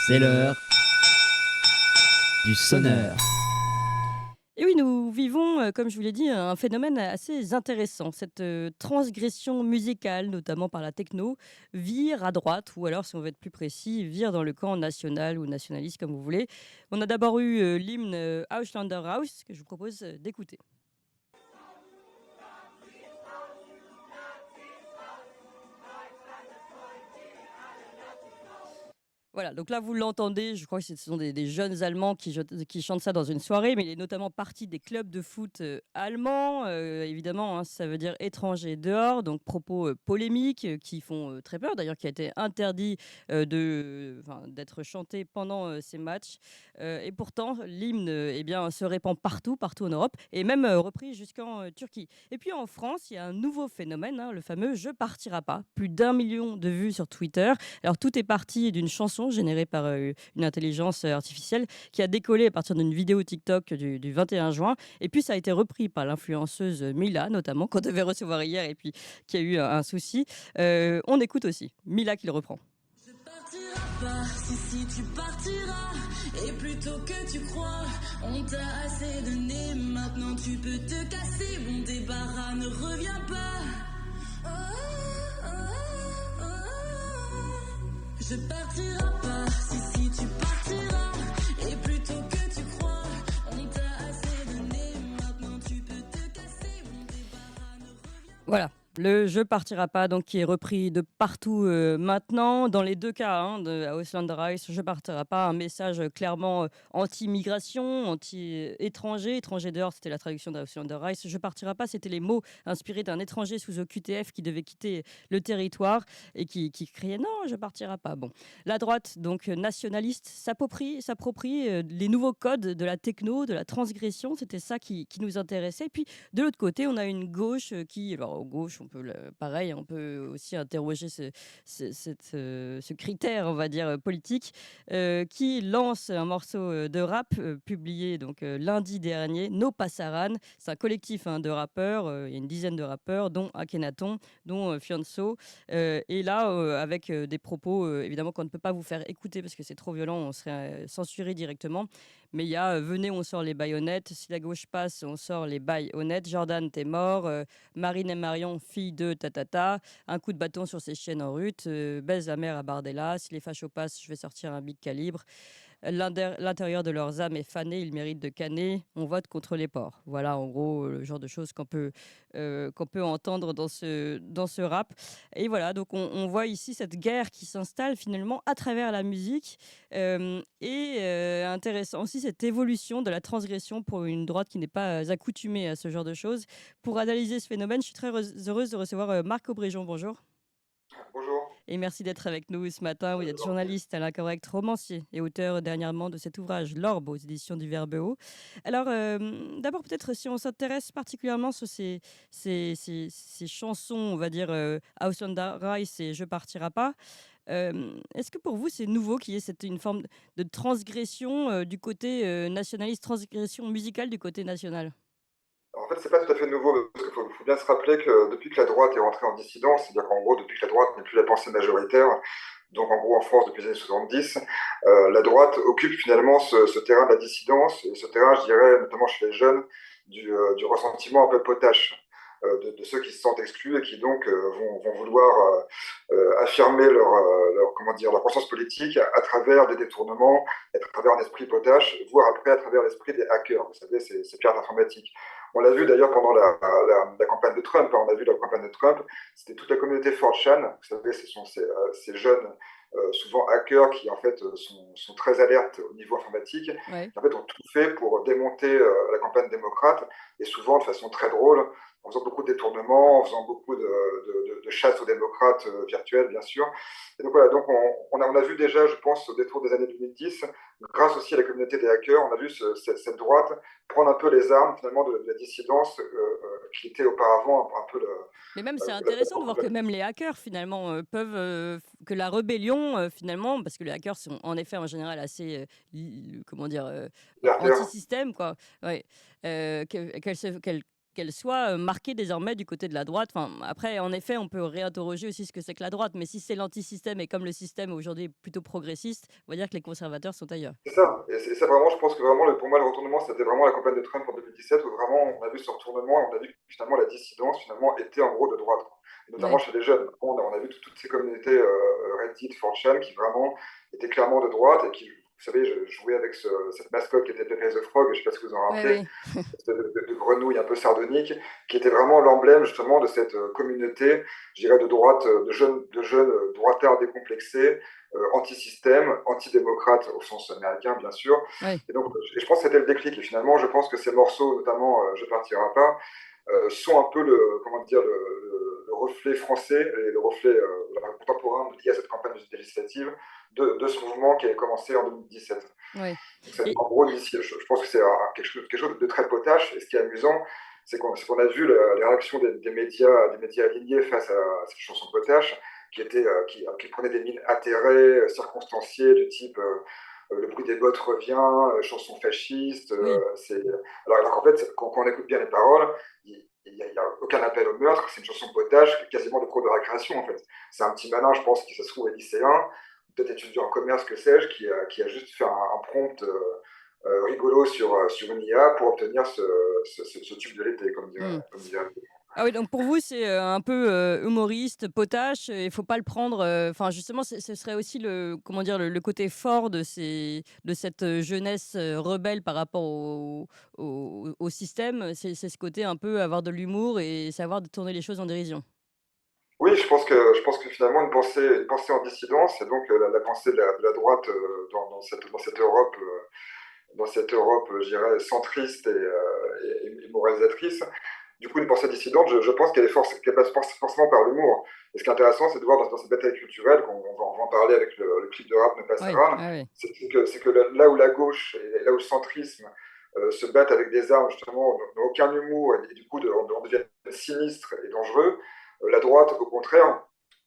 C'est l'heure du sonneur. Et oui, nous vivons, comme je vous l'ai dit, un phénomène assez intéressant. Cette transgression musicale, notamment par la techno, vire à droite, ou alors, si on veut être plus précis, vire dans le camp national ou nationaliste, comme vous voulez. On a d'abord eu l'hymne Auslander House, que je vous propose d'écouter. Voilà, donc là, vous l'entendez, je crois que ce sont des jeunes Allemands qui chantent ça dans une soirée, mais il est notamment parti des clubs de foot allemands. Évidemment, hein, ça veut dire étranger dehors, donc propos polémiques qui font très peur, d'ailleurs, qui a été interdit d'être chanté pendant ces matchs. Et pourtant, l'hymne eh bien, se répand partout en Europe, et même repris jusqu'en Turquie. Et puis en France, il y a un nouveau phénomène, hein, le fameux Je partirai pas. Plus d'1 million de vues sur Twitter. Alors tout est parti d'une chanson générée par une intelligence artificielle qui a décollé à partir d'une vidéo TikTok du 21 juin. Et puis ça a été repris par l'influenceuse Mila, notamment, qu'on devait recevoir hier et puis qui a eu un souci. On écoute aussi Mila qui le reprend. Je partirai pas, si tu partiras. Et plutôt que tu crois, on t'a assez donné. Maintenant tu peux te casser, bon débarras, ne reviens pas. Oh, oh, oh, oh. Je partirai pas, si tu partiras. Et plutôt que tu crois, on t'a assez donné. Maintenant tu peux te casser, bon débarras, ne reviens pas. Voilà. Le Je partirai pas, donc qui est repris de partout maintenant. Dans les deux cas, hein, de Auslander Rice, Je partirai pas, un message clairement anti-migration, anti-étranger. Étranger dehors, c'était la traduction d'Auslander Rice. Je partirai pas, c'était les mots inspirés d'un étranger sous OQTF qui devait quitter le territoire et qui criait non, je partirai pas. Bon, la droite, donc nationaliste, s'approprie les nouveaux codes de la techno, de la transgression. C'était ça qui nous intéressait. Et puis, de l'autre côté, on a une gauche alors gauche, pareil, on peut aussi interroger ce critère, on va dire, politique, qui lance un morceau de rap publié donc lundi dernier, No Passaran. C'est un collectif hein, de rappeurs, il y a une dizaine de rappeurs, dont Akhenaton, dont Fianso. Et là, avec des propos, évidemment, qu'on ne peut pas vous faire écouter parce que c'est trop violent, on serait censuré directement. Mais il y a venez, on sort les baïonnettes. Si la gauche passe, on sort les baïonnettes. Jordan, t'es mort. Marine et Marion, fille de tatata. Un coup de bâton sur ses chiennes en rut. Baise la mère à Bardella. Si les fachos passent, je vais sortir un big calibre. L'intérieur de leurs âmes est fané, ils méritent de canner, on vote contre les porcs. Voilà en gros le genre de choses qu'on peut entendre dans ce rap. Et voilà, donc on voit ici cette guerre qui s'installe finalement à travers la musique. Intéressant aussi cette évolution de la transgression pour une droite qui n'est pas accoutumée à ce genre de choses. Pour analyser ce phénomène, je suis très heureuse de recevoir Marc Aubréjon. Bonjour. Bonjour. Et merci d'être avec nous ce matin. Vous êtes journaliste à l'incorrect, romancier et auteur dernièrement de cet ouvrage L'Orbe aux éditions du Verbe Haut. Alors, d'abord, peut-être si on s'intéresse particulièrement sur ces chansons, on va dire Auslander Rice et Je partirai pas. Est-ce que pour vous c'est nouveau qu'il y ait une forme de transgression du côté nationaliste, transgression musicale du côté national? En fait, c'est pas tout à fait nouveau, parce qu'il faut bien se rappeler que depuis que la droite est rentrée en dissidence, c'est-à-dire qu'en gros, depuis que la droite n'est plus la pensée majoritaire, donc en gros en France depuis les années 70, la droite occupe finalement ce terrain de la dissidence, et ce terrain, je dirais, notamment chez les jeunes, du ressentiment un peu potache. De ceux qui se sentent exclus et qui donc vont vouloir affirmer comment dire, leur conscience politique à travers des détournements, à travers un esprit potache, voire après à travers l'esprit des hackers, vous savez, ces pirates informatiques. On l'a vu d'ailleurs pendant la campagne de Trump, hein, on a vu la campagne de Trump, c'était toute la communauté 4chan, vous savez, ce sont ces jeunes, souvent hackers, qui en fait sont très alertes au niveau informatique, Ouais. qui en fait ont tout fait pour démonter la campagne démocrate, et souvent de façon très drôle, en faisant beaucoup de détournements, en faisant beaucoup de chasse aux démocrates virtuels, bien sûr. Et donc voilà, donc on a vu déjà, je pense, au détour des années 2010, grâce aussi à la communauté des hackers, on a vu cette droite prendre un peu les armes finalement de la dissidence qui était auparavant un peu Mais même, c'est la intéressant de voir que plateforme. même les hackers, finalement, peuvent, que la rébellion, finalement, parce que les hackers sont en effet en général assez, comment dire, Les hackers. anti-système, quoi. Ouais. Qu'elle qu'elle soit marquée désormais du côté de la droite. Enfin, après, en effet, on peut réinterroger aussi ce que c'est que la droite, mais si c'est l'antisystème et comme le système aujourd'hui est plutôt progressiste, on va dire que les conservateurs sont ailleurs. C'est ça, et c'est ça vraiment, je pense que vraiment, pour moi, le retournement, c'était vraiment la campagne de Trump en 2017, où vraiment on a vu ce retournement et on a vu que finalement la dissidence finalement était en gros de droite, quoi. Et notamment Oui, chez les jeunes. On a vu toutes ces communautés Reddit, 4chan, qui vraiment étaient clairement de droite et qui, vous savez, je jouais avec cette mascotte qui était Pepe the Frog, je ne sais pas si vous en oui, rappelez, oui. espèce de grenouille un peu sardonique, qui était vraiment l'emblème justement de cette communauté, je dirais, de droite, de jeunes droitards décomplexés, anti-système, anti-démocrate au sens américain, bien sûr. Oui. Et donc, je pense que c'était le déclic. Et finalement, je pense que ces morceaux, notamment Je partirai pas, sont un peu comment dire, le reflet français et le reflet contemporain lié à cette campagne législative de ce mouvement qui a commencé en 2017. Oui. Donc, Et en gros, je pense que c'est quelque chose de très potache. Et ce qui est amusant, c'est qu'on a vu les réactions des médias alignés face à cette chanson potache, qui prenait des mines atterrées, circonstanciées, du type le bruit des bottes revient, chanson fasciste. oui. Alors qu'en fait, quand on écoute bien les paroles, il n'y a aucun appel au meurtre. C'est une chanson potache, quasiment de cours de récréation en fait. C'est un petit malin, je pense, qui se trouve est lycéen, peut-être étudiant en commerce, que sais-je, qui a juste fait un prompt rigolo sur une IA pour obtenir ce tube de l'été, comme dirait. Hmm. Comme dirait. Ah oui, donc pour vous, c'est, un peu, humoriste, potache, il faut pas le prendre, enfin justement, ce serait aussi le comment dire? Le côté fort de cette, jeunesse, rebelle par rapport au système, c'est ce côté un peu avoir de l'humour et savoir tourner les choses en dérision? Oui, je pense que finalement une pensée en dissidence, et donc la pensée de la droite dans cette Europe, je dirais, centriste et moralisatrice. Du coup, une pensée dissidente, je pense qu'elle passe forcément par l'humour. Et ce qui est intéressant, c'est de voir dans cette bataille culturelle, on va en parler avec le clip de rap Ne pas Oui, Saran, ouais, ouais. c'est que là où la gauche et là où le centrisme se battent avec des armes, justement, n'ont aucun humour, et du coup, on devient sinistre et dangereux, la droite, au contraire,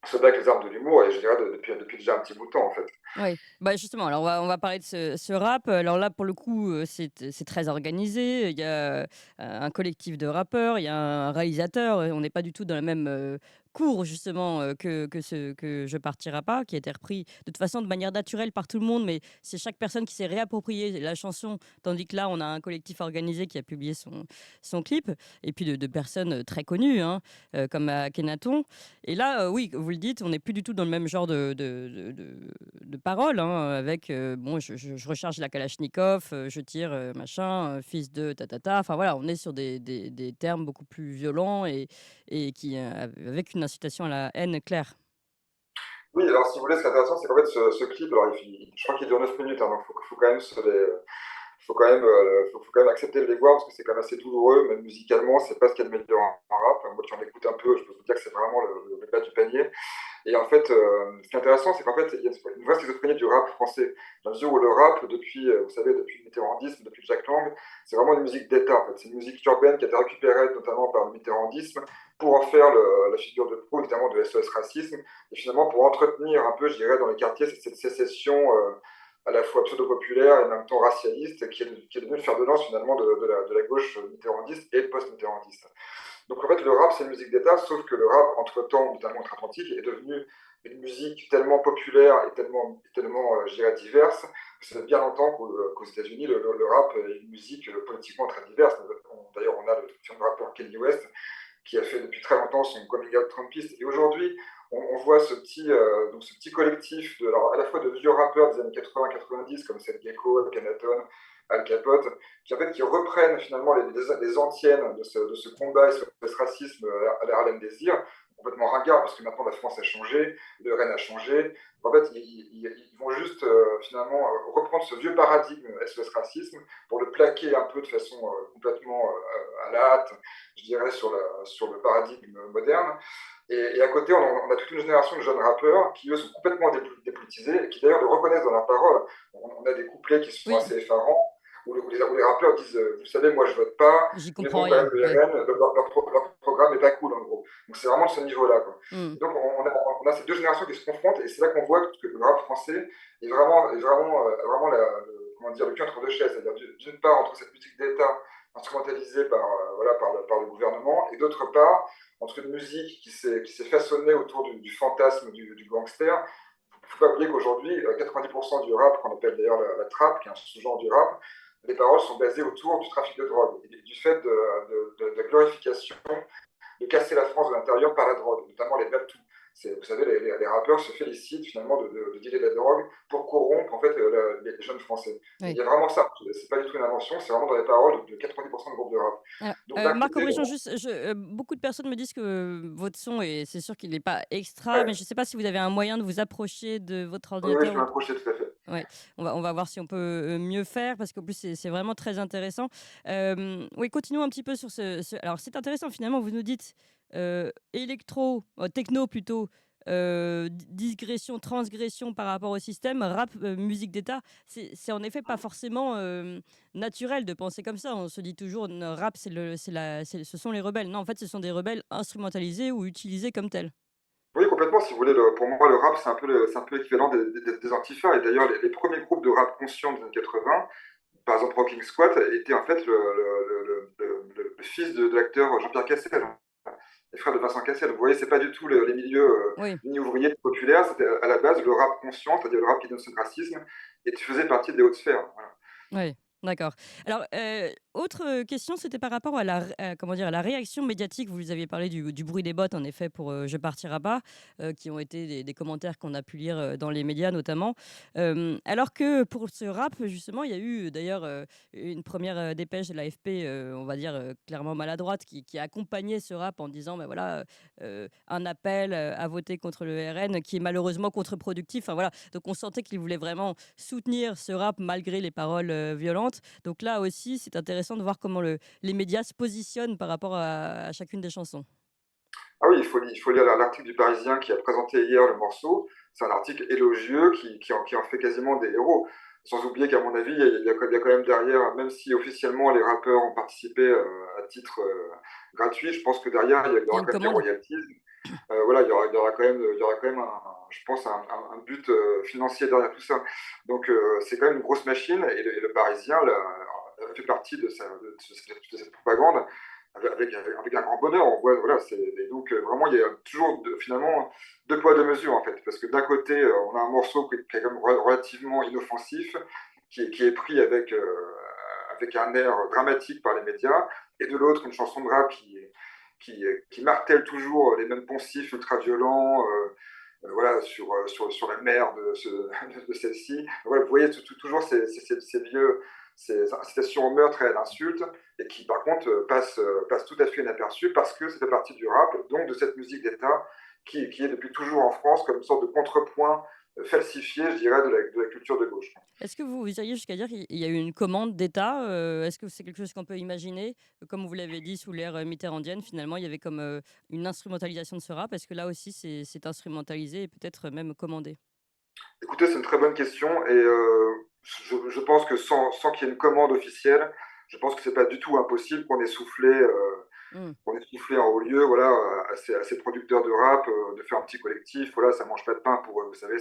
se bat avec les armes de l'humour, et je dirais depuis déjà un petit bout de temps, en fait. Oui, bah, justement, alors on va parler de ce rap. Alors là, pour le coup, c'est très organisé. Il y a, un collectif de rappeurs, il y a un réalisateur, on n'est pas du tout dans la même, cour justement, que Je partirai pas, qui a été repris de toute façon de manière naturelle par tout le monde, mais c'est chaque personne qui s'est réapproprié la chanson, tandis que là, on a un collectif organisé qui a publié son clip et puis de personnes, très connues, hein, comme Akhenaton. Et là, oui, vous le dites, on n'est plus du tout dans le même genre de paroles, hein, avec bon, je recharge la Kalachnikov, je tire, machin, fils de tatata. Enfin voilà, on est sur des termes beaucoup plus violents et qui, avec une incitation à la haine claire. Oui, alors si vous voulez, ce qui est intéressant, c'est qu'en fait, ce clip, alors, je crois qu'il dure 9 minutes, hein, donc faut quand même faut quand même accepter de les voir parce que c'est quand même assez douloureux, même musicalement, c'est pas ce qu'il y a de meilleur en rap. Moi qui en écoute un peu, je peux vous dire que c'est vraiment le bas du panier. Et en fait, ce qui est intéressant, c'est qu'en fait, il y a une vraie schizophrénie du rap français. Dans la mesure où le rap, depuis, vous savez, depuis le mitterrandisme, depuis Jack Lang, c'est vraiment une musique d'État. En fait. C'est une musique urbaine qui a été récupérée notamment par le mitterrandisme pour en faire la figure de proue, notamment de SOS Racisme, et finalement pour entretenir un peu, je dirais, dans les quartiers, cette sécession à la fois pseudo-populaire et en même temps racialiste, qui est devenue le fer de lance finalement de la gauche mitterrandiste et post-mitterrandiste. Donc en fait, le rap, c'est une musique d'État, sauf que le rap, entre-temps, notamment outre-Atlantique, est devenu une musique tellement populaire et tellement je dirais, diverse, que ça fait bien longtemps qu'aux États-Unis, le rap est une musique politiquement très diverse. D'ailleurs, on a le fameux rappeur Kanye West, qui a fait depuis très longtemps son coming out trumpiste. Et aujourd'hui, on voit ce petit collectif alors, à la fois de vieux rappeurs des années 80-90, comme Seth Gecko, Kenaton, Al Capote, qui reprennent finalement les antiennes de ce combat et ce racisme à la Harlem Désir, complètement ringard, parce que maintenant la France a changé, le RN a changé. En fait, ils vont juste finalement reprendre ce vieux paradigme SOS racisme pour le plaquer un peu de façon complètement à la hâte, je dirais, sur le paradigme moderne. Et à côté, on a toute une génération de jeunes rappeurs qui, eux, sont complètement dépolitisés et qui, d'ailleurs, le reconnaissent dans leurs paroles. On a des couplets qui sont Oui, assez effarants, où les rappeurs disent Vous savez, moi, je vote pas, j'y mais comprends bon, quand rien. même, le Ouais. RN, leur programme est pas cool, en gros. Donc, c'est vraiment de ce niveau-là, quoi. Mmh. Et donc, on a ces deux générations qui se confrontent, et c'est là qu'on voit que le rap français est vraiment comment dire, le cul entre deux chaises. C'est-à-dire, d'une part, entre cette musique d'État instrumentalisée voilà, par le gouvernement, et d'autre part, entre une musique qui s'est façonnée autour du fantasme du gangster. Il ne faut pas oublier qu'aujourd'hui, 90% du rap, qu'on appelle d'ailleurs la trap, qui est un sous-genre du rap, les paroles sont basées autour du trafic de drogue et du fait de la glorification de casser la France de l'intérieur par la drogue, notamment les Baptous. Vous savez, les rappeurs se félicitent finalement de dealer de la drogue pour corrompre en fait les jeunes Français. Et il Oui. y a vraiment ça, c'est pas du tout une invention, c'est vraiment dans les paroles de 90% du groupe de rap. Alors, Donc d'un Marc côté, Aubrigeon, juste, beaucoup de personnes me disent que votre son, et c'est sûr qu'il n'est pas extra, mais ouais, je ne sais pas si vous avez un moyen de vous approcher de votre oui, oui, je ordinateur. peux m'approcher tout à fait. Ouais, on va voir si on peut, mieux faire parce qu'en plus c'est vraiment très intéressant. Oui, continuons un petit peu sur alors c'est intéressant finalement, vous nous dites, électro, techno plutôt, digression, transgression par rapport au système, rap, musique d'État. C'est en effet pas forcément, naturel de penser comme ça. On se dit toujours: «Ne rap ce sont les rebelles». Non, en fait, ce sont des rebelles instrumentalisés ou utilisés comme tels. Oui, complètement, si vous voulez, pour moi, le rap, c'est un peu l'équivalent des antifas. Et d'ailleurs, les premiers groupes de rap conscients des années 80, par exemple Rocking Squat, était en fait le fils de l'acteur Jean-Pierre Cassel, hein, les frères de Vincent Cassel. Vous voyez, c'est pas du tout les milieux Oui. ni ouvriers populaires, c'était à la base le rap conscient, c'est-à-dire le rap qui dénonce le racisme, et tu faisais partie des hautes sphères. Voilà. Oui, d'accord. Alors, autre, question, c'était par rapport comment dire? À la réaction médiatique. Vous aviez parlé du bruit des bottes, en effet, pour, «Je partirai pas», qui ont été des commentaires qu'on a pu lire, dans les médias notamment. Alors que pour ce rap, justement, il y a eu d'ailleurs, une première re dépêche de l'AFP, on va dire, clairement maladroite, qui a accompagné ce rap en disant: «Bah, voilà, un appel, à voter contre le RN qui est malheureusement contre-productif». Enfin, voilà, donc on sentait qu'il voulait vraiment soutenir ce rap malgré les paroles, violentes. Donc là aussi, c'est intéressant de voir comment les médias se positionnent par rapport à chacune des chansons. Ah oui, il faut lire l'article du Parisien qui a présenté hier le morceau. C'est un article élogieux qui en fait quasiment des héros. Sans oublier qu'à mon avis, il y a quand même derrière, même si officiellement les rappeurs ont participé à titre gratuit, je pense que derrière, il y Il y a aura une quand même des commande? royalties. Voilà, il y aura quand même je pense, un but financier derrière tout ça. Donc c'est quand même une grosse machine, et le Parisien fait partie de cette propagande avec un grand bonheur. On voit, voilà, et donc vraiment, il y a toujours finalement deux poids, deux mesures en fait. Parce que d'un côté, on a un morceau qui est quand même relativement inoffensif, qui est pris avec un air dramatique par les médias, et de l'autre, une chanson de rap qui martèle toujours les mêmes poncifs ultra-violents, voilà, sur la mère de celle-ci. Voilà, vous voyez toujours ces vieux, ces incitations au meurtre et à l'insulte, et qui par contre passent tout à fait inaperçues parce que ça fait partie du rap, donc de cette musique d'État qui est depuis toujours en France comme une sorte de contrepoint falsifié, je dirais, de la culture de gauche. Est-ce que vous iriez jusqu'à dire qu'il y a eu une commande d'État? Est-ce que c'est quelque chose qu'on peut imaginer? Comme vous l'avez dit, sous l'ère, mitterrandienne, finalement, il y avait comme, une instrumentalisation de ce rap. Est-ce que là aussi c'est instrumentalisé et peut-être même commandé? Écoutez, c'est une très bonne question, et je pense que sans qu'il y ait une commande officielle, je pense que c'est pas du tout impossible Mmh. qu'on ait soufflé en haut lieu, voilà, à ces producteurs de rap, de faire un petit collectif. Voilà, ça mange pas de pain pour eux. Vous savez,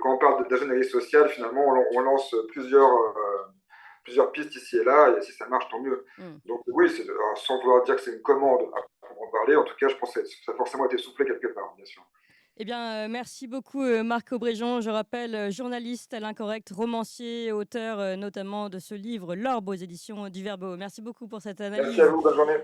quand on parle d'ingénierie sociale, finalement, on lance plusieurs pistes ici et là, et si ça marche, tant mieux. Mmh. Donc oui, alors, sans vouloir dire que c'est une commande à en parler, en tout cas, je pense que ça a forcément été soufflé quelque part, bien sûr. Eh bien, merci beaucoup, Marc Aubrégent. Je rappelle, journaliste à l'incorrect, romancier, auteur, notamment de ce livre «L'Orbe» aux éditions du Verbeau. Merci beaucoup pour cette Merci à analyse. vous, bonne journée.